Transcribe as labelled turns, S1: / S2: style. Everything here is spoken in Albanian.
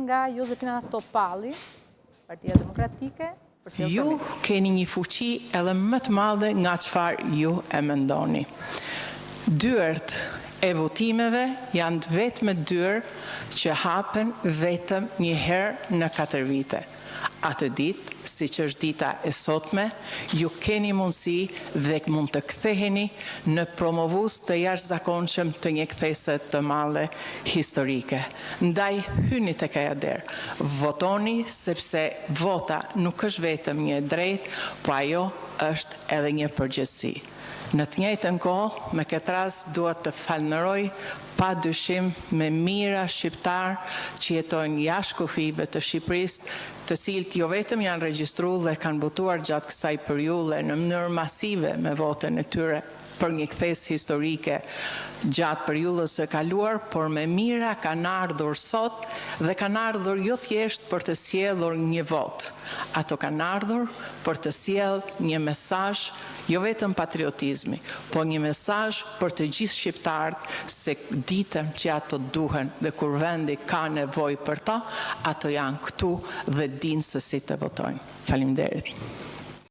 S1: Nga Josefina Topalli, Partia Demokratike.
S2: Ju keni një fuqi edhe më të madhe nga çfarë ju e mendoni. Dyert e votimeve janë të vetme dyert që hapen vetëm një herë në 4 vite. Atë ditë, siç është dita e sotme, ju keni mundësi dhe mund të ktheheni në promovues të jashtëzakonshëm të një kthese të madhe historike. Ndaj hyni tek ajo derë. Votoni sepse vota nuk është vetëm një drejt, po ajo është edhe një përgjegjësi. Në të njëjtën kohë, me këtë rast duhet të falënderoj pa dyshim me mira shqiptar që jetojnë jashtë kufive të Shqipërisë, të cilët jo vetëm janë regjistruar dhe kanë votuar gjatë kësaj periudhe në mënyrë masive me votën e tyre për një kthes historike gjatë periudhës së kaluar, por me mira kanë ardhur sot dhe kanë ardhur jo thjesht për të sjellur një vot. Ato kanë ardhur për të sjellë një mesazh jo vetëm patriotizmi, po një mesazh për të gjithë shqiptarët se ditën që ato duhen dhe kur vendi ka nevojë për ta, ato janë këtu dhe dinë se si të votojnë. Faleminderit.